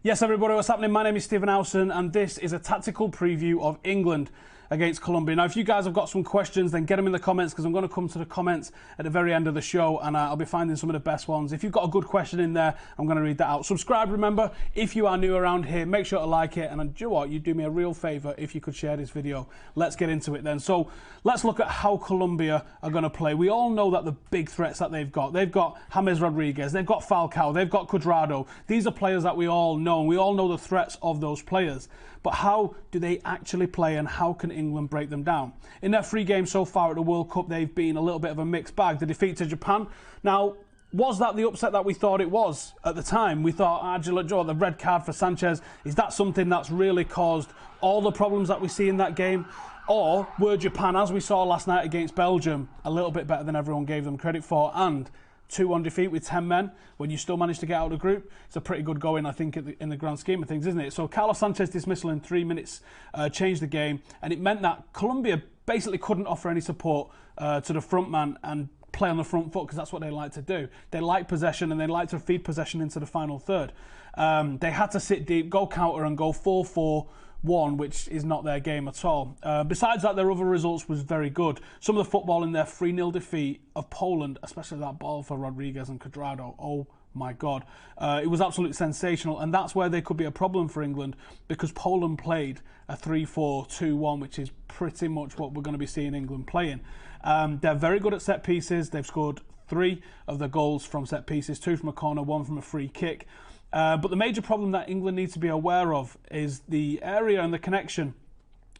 Yes, everybody, what's happening? My name is Stephen Howson, and this is a tactical preview of England against Colombia. Now, if you guys have got some questions, then get them in the comments, because I'm going to come to the comments at the very end of the show, and I'll be finding some of the best ones. If you've got a good question in there, I'm going to read that out. Subscribe, remember, if you are new around here, make sure to like it, and do you know what? You'd do me a real favour if you could share this video. Let's get into it then. So, let's look at how Colombia are going to play. We all know that the big threats that they've got James Rodriguez, they've got Falcao, they've got Cuadrado. These are players that we all know, and we all know the threats of those players. But how do they actually play, and how can England break them down? In their 3 games so far at the World Cup, they've been a little bit of a mixed bag. The defeat to Japan. Now, was that the upset that we thought it was at the time? We thought, the red card for Sanchez, is that something that's really caused all the problems that we see in that game? Or were Japan, as we saw last night against Belgium, a little bit better than everyone gave them credit for? And 2-1 defeat with 10 men, when you still managed to get out of the group, it's a pretty good going, I think, in the grand scheme of things, isn't it? So Carlos Sanchez's dismissal in 3 minutes changed the game, and it meant that Colombia basically couldn't offer any support to the front man and play on the front foot, because that's what they like to do. They like possession, and they like to feed possession into the final third. They had to sit deep, go counter, and go 4-4-1, which is not their game at all. Besides that, their other results was very good. Some of the football in their 3-0 defeat of Poland, especially that ball for Rodriguez and Cuadrado, oh my God. It was absolutely sensational, and that's where they could be a problem for England, because Poland played a 3-4-2-1, which is pretty much what we're going to be seeing England playing. They're very good at set pieces. They've scored 3 of the goals from set pieces, 2 from a corner, 1 from a free kick. But the major problem that England needs to be aware of is the area and the connection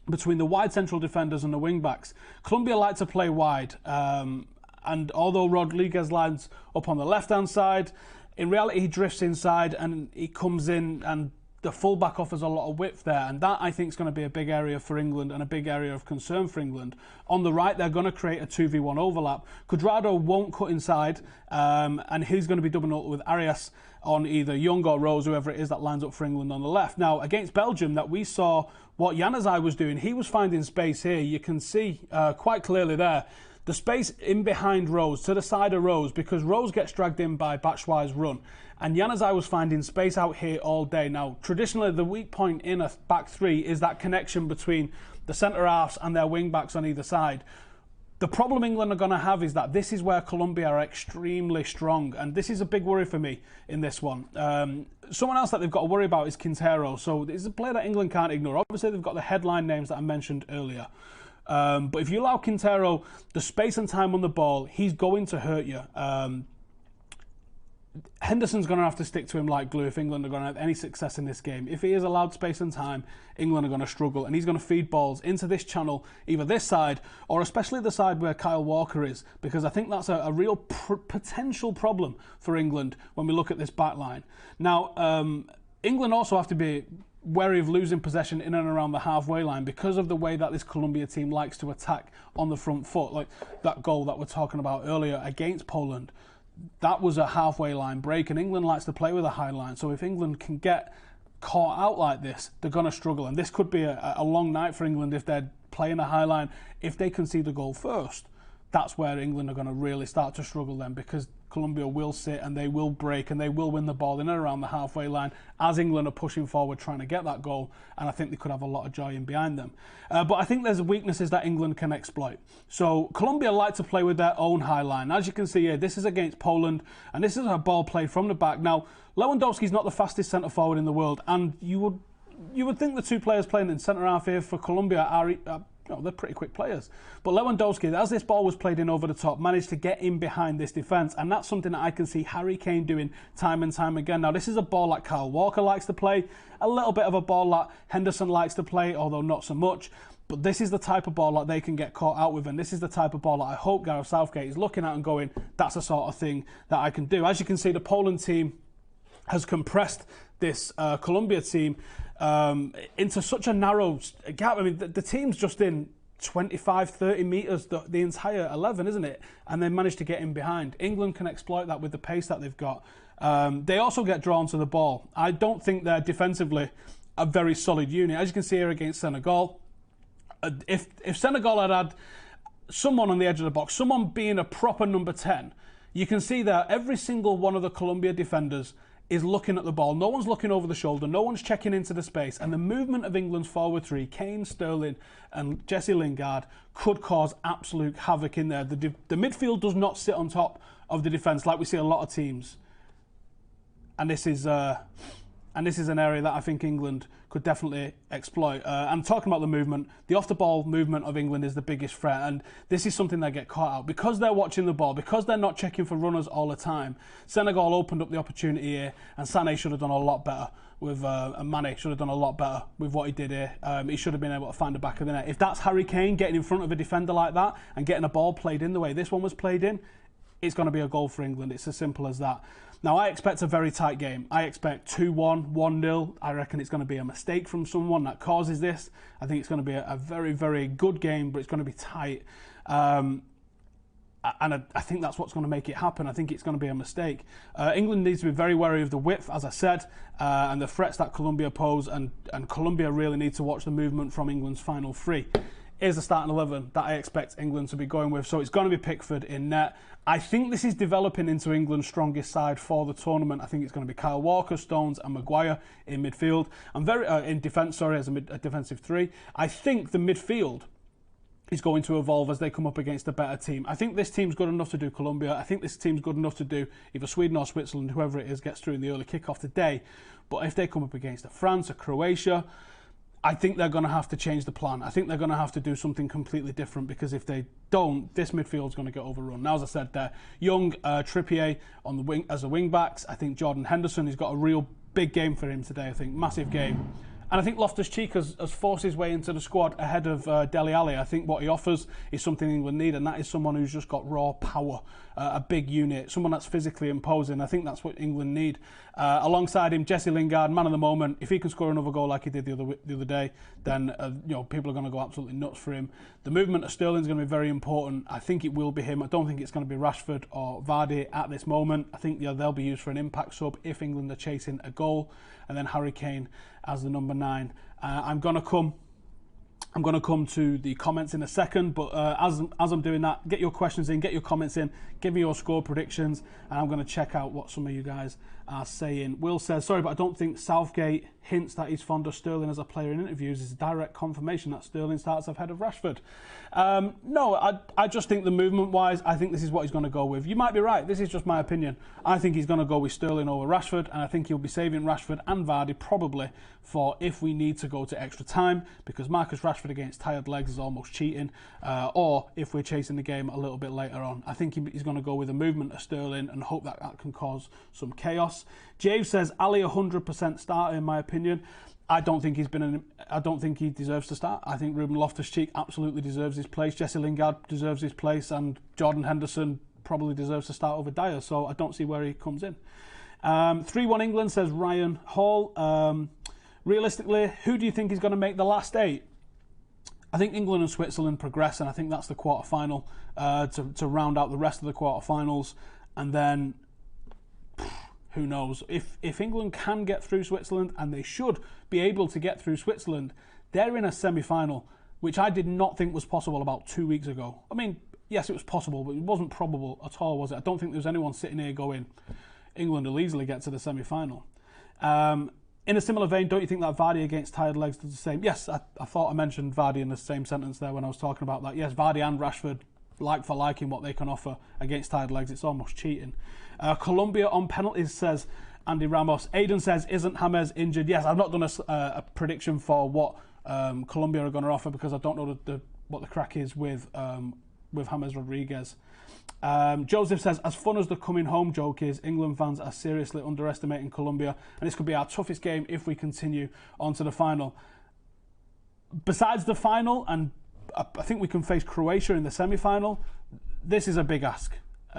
between the wide central defenders and the wing-backs. Colombia like to play wide, and although Rodriguez lines up on the left-hand side, in reality he drifts inside and he comes in, and the full-back offers a lot of width there, and that, I think, is going to be a big area for England and a big area of concern for England. On the right, they're going to create a 2v1 overlap. Cuadrado won't cut inside, and he's going to be doubling up with Arias on either Young or Rose, whoever it is that lines up for England on the left. Now, against Belgium, that we saw what Januzaj was doing. He was finding space here. You can see quite clearly there the space in behind Rose, to the side of Rose, because Rose gets dragged in by Batshuayi's run. And Januzaj was finding space out here all day. Now, traditionally, the weak point in a back 3 is that connection between the centre-halves and their wing-backs on either side. The problem England are going to have is that this is where Colombia are extremely strong, and this is a big worry for me in this one. Someone else that they've got to worry about is Quintero. So it's a player that England can't ignore. Obviously, they've got the headline names that I mentioned earlier. But if you allow Quintero the space and time on the ball, he's going to hurt you. Henderson's going to have to stick to him like glue if England are going to have any success in this game. If he is allowed space and time, England are going to struggle, and he's going to feed balls into this channel, either this side or especially the side where Kyle Walker is, because I think that's a real potential problem for England when we look at this back line. Now, England also have to be wary of losing possession in and around the halfway line, because of the way that this Colombia team likes to attack on the front foot. Like that goal that we're talking about earlier against Poland, that was a halfway line break, and England likes to play with a high line. So if England can get caught out like this, they're going to struggle, and this could be a long night for England if they're playing a high line. If they concede a goal first, that's where England are going to really start to struggle then, because Colombia will sit and they will break and they will win the ball in and around the halfway line as England are pushing forward trying to get that goal, and I think they could have a lot of joy in behind them. But I think there's weaknesses that England can exploit. So Colombia like to play with their own high line. As you can see here, this is against Poland, and this is a ball played from the back. Now, Lewandowski's not the fastest centre forward in the world, and you would think the 2 players playing in centre half here for Colombia are they're pretty quick players. But Lewandowski, as this ball was played in over the top, managed to get in behind this defence, and that's something that I can see Harry Kane doing time and time again. Now, this is a ball that Kyle Walker likes to play, a little bit of a ball that Henderson likes to play, although not so much. But this is the type of ball that they can get caught out with, and this is the type of ball that I hope Gareth Southgate is looking at and going, that's the sort of thing that I can do. As you can see, the Poland team has compressed this Colombia team into such a narrow gap. I mean, the team's just in 25, 30 metres, the entire 11, isn't it? And they managed to get in behind. England can exploit that with the pace that they've got. They also get drawn to the ball. I don't think they're defensively a very solid unit. As you can see here against Senegal, if Senegal had someone on the edge of the box, someone being a proper number 10, you can see that every single one of the Colombia defenders is looking at the ball. No one's looking over the shoulder. No one's checking into the space. And the movement of England's forward three, Kane, Sterling and Jesse Lingard, could cause absolute havoc in there. The midfield does not sit on top of the defence like we see a lot of teams. And this is an area that I think England could definitely exploit. And talking about the movement, the off-the-ball movement of England is the biggest threat, and this is something they get caught out. Because they're watching the ball, because they're not checking for runners all the time, Senegal opened up the opportunity here, and Sané should have done a lot better with, and Mane should have done a lot better with what he did here. He should have been able to find the back of the net. If that's Harry Kane getting in front of a defender like that and getting a ball played in the way this one was played in, it's going to be a goal for England. It's as simple as that. Now, I expect a very tight game. I expect 2-1, 1-0. I reckon it's going to be a mistake from someone that causes this. I think it's going to be a very, very good game, but it's going to be tight. And I think that's what's going to make it happen. I think it's going to be a mistake. England needs to be very wary of the width, as I said, and the threats that Colombia pose, and Colombia really need to watch the movement from England's final three. Here's the starting 11 that I expect England to be going with. So it's going to be Pickford in net. I think this is developing into England's strongest side for the tournament. I think it's going to be Kyle Walker, Stones and Maguire in midfield. I'm very in defence, sorry, as a defensive three. I think the midfield is going to evolve as they come up against a better team. I think this team's good enough to do Colombia. I think this team's good enough to do either Sweden or Switzerland, whoever it is gets through in the early kickoff today. But if they come up against a France, a Croatia, I think they're going to have to change the plan. I think they're going to have to do something completely different, because if they don't, this midfield's going to get overrun. Now, as I said there, Young, Trippier on the wing as a wing backs. I think Jordan Henderson has got a real big game for him today. I think massive game. And I think Loftus-Cheek has forced his way into the squad ahead of Dele Alli. I think what he offers is something England need, and that is someone who's just got raw power, a big unit, someone that's physically imposing. I think that's what England need. Alongside him, Jesse Lingard, man of the moment. If he can score another goal like he did the other day, then people are going to go absolutely nuts for him. The movement of Sterling is going to be very important. I think it will be him. I don't think it's going to be Rashford or Vardy at this moment. I think they'll be used for an impact sub if England are chasing a goal, and then Harry Kane as the number 9. I'm going to come to the comments in a second, but as I'm doing that, get your questions in, get your comments in, give me your score predictions, and I'm going to check out what some of you guys are saying. Will says, sorry, but I don't think Southgate hints that he's fond of Sterling as a player in interviews is a direct confirmation that Sterling starts ahead of Rashford. No, I just think the movement-wise, I think this is what he's going to go with. You might be right. This is just my opinion. I think he's going to go with Sterling over Rashford, and I think he'll be saving Rashford and Vardy probably for if we need to go to extra time, because Marcus Rashford against tired legs is almost cheating, or if we're chasing the game a little bit later on. I think he's going to go with a movement of Sterling and hope that can cause some chaos. James says Ali 100% starter in my opinion. I don't think I don't think he deserves to start. I think Ruben Loftus-Cheek absolutely deserves his place. Jesse Lingard deserves his place, and Jordan Henderson probably deserves to start over Dyer. So I don't see where he comes in. 3-1 England, says Ryan Hall. Realistically, who do you think is going to make the last 8? I think England and Switzerland progress, and I think that's the quarter-final to round out the rest of the quarter-finals. And then, who knows? If England can get through Switzerland, and they should be able to get through Switzerland, they're in a semi-final, which I did not think was possible about 2 weeks ago. I mean, yes, it was possible, but it wasn't probable at all, was it? I don't think there was anyone sitting here going, England will easily get to the semi-final. In a similar vein, don't you think that Vardy against tired legs does the same? Yes, I thought I mentioned Vardy in the same sentence there when I was talking about that. Yes, Vardy and Rashford, like for like in what they can offer against tired legs. It's almost cheating. Colombia on penalties, says Andy Ramos. Aidan says, isn't James injured? Yes, I've not done a prediction for what Colombia are going to offer, because I don't know what the crack is with James Rodriguez. Joseph says, as fun as the coming home joke is, England fans are seriously underestimating Colombia, and this could be our toughest game if we continue on to the final. Besides the final, and I think we can face Croatia in the semi-final, this is a big ask.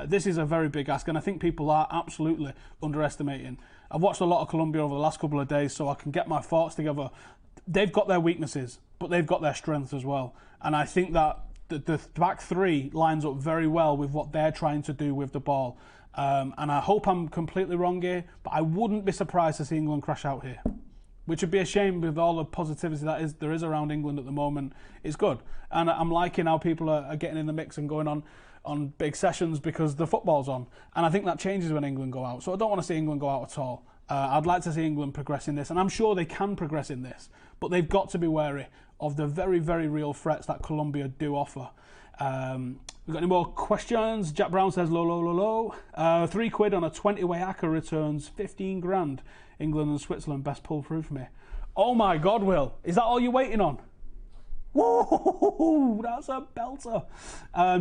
This is a very big ask, and I think people are absolutely underestimating. I've watched a lot of Colombia over the last couple of days, so I can get my thoughts together. They've got their weaknesses, but they've got their strengths as well. And I think that the back three lines up very well with what they're trying to do with the ball. And I hope I'm completely wrong here, but I wouldn't be surprised to see England crash out here, which would be a shame with all the positivity that there is around England at the moment. It's good. And I'm liking how people are getting in the mix and going on big sessions because the football's on. And I think that changes when England go out. So I don't want to see England go out at all. I'd like to see England progress in this, and I'm sure they can progress in this, but they've got to be wary of the very, very real threats that Colombia do offer. We've got any more questions? Jack Brown says, low. £3 on a 20-way ACCA returns 15 grand. England and Switzerland, best pull through for me. Oh my God, Will. Is that all you're waiting on? Whoa, that's a belter.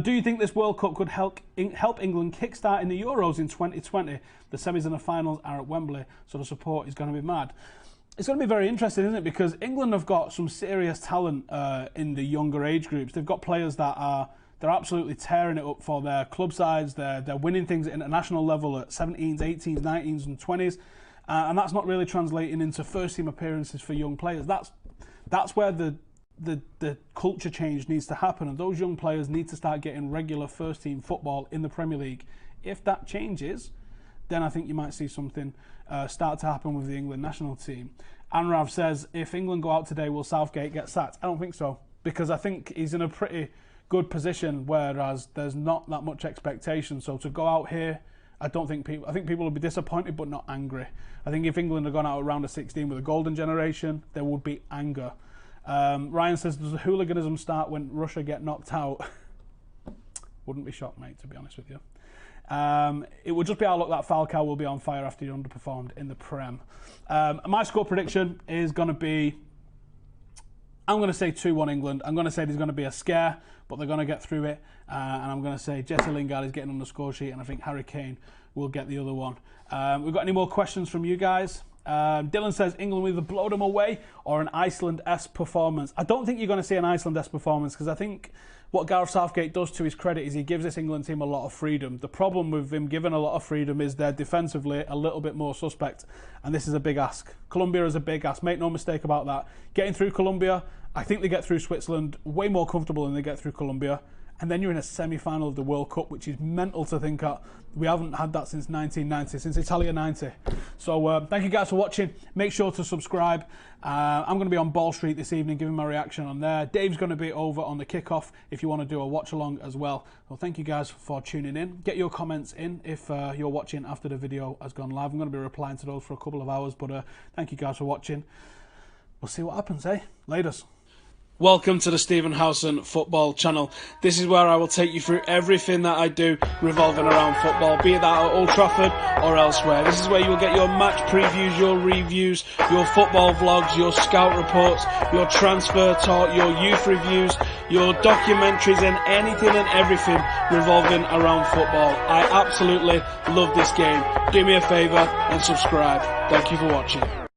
Do you think this World Cup could help England kickstart in the Euros in 2020? The semis and the finals are at Wembley, so the support is going to be mad. It's going to be very interesting, isn't it? Because England have got some serious talent in the younger age groups. They've got players that they're absolutely tearing it up for their club sides. They're winning things at international level at 17s, 18s, 19s and 20s. And that's not really translating into first-team appearances for young players. That's where the culture change needs to happen, and those young players need to start getting regular first-team football in the Premier League. If that changes, then I think you might see something start to happen with the England national team. Anrav says, if England go out today, will Southgate get sacked? I don't think so, because I think he's in a pretty good position, whereas there's not that much expectation. So to go out here, I think people will be disappointed but not angry. I think if England had gone out at round of 16 with a golden generation, there would be anger. Ryan says, does the hooliganism start when Russia get knocked out? Wouldn't be shocked, mate, to be honest with you. It would just be our luck that Falcao will be on fire after he underperformed in the Prem. My score prediction is going to be, I'm going to say 2-1 England. I'm going to say there's going to be a scare, but they're going to get through it. And I'm going to say Jesse Lingard is getting on the score sheet, and I think Harry Kane will get the other one. We've got any more questions from you guys? Dylan says, England will either blow them away or an Iceland-esque performance. I don't think you're going to see an Iceland-esque performance, because I think what Gareth Southgate does, to his credit, is he gives this England team a lot of freedom. The problem with him giving a lot of freedom is they're defensively a little bit more suspect, and this is a big ask. Colombia is a big ask, make no mistake about that. Getting through Colombia, I think they get through Switzerland way more comfortable than they get through Colombia. And then you're in a semi-final of the World Cup, which is mental to think of. We haven't had that since 1990, since Italia 90. So thank you guys for watching. Make sure to subscribe. I'm going to be on Ball Street this evening, giving my reaction on there. Dave's going to be over on the kickoff if you want to do a watch-along as well. So thank you guys for tuning in. Get your comments in if you're watching after the video has gone live. I'm going to be replying to those for a couple of hours. But thank you guys for watching. We'll see what happens, eh? Laters. Welcome to the Stephen Howson Football Channel. This is where I will take you through everything that I do revolving around football, be it that at Old Trafford or elsewhere. This is where you will get your match previews, your reviews, your football vlogs, your scout reports, your transfer talk, your youth reviews, your documentaries, and anything and everything revolving around football. I absolutely love this game. Do me a favour and subscribe. Thank you for watching.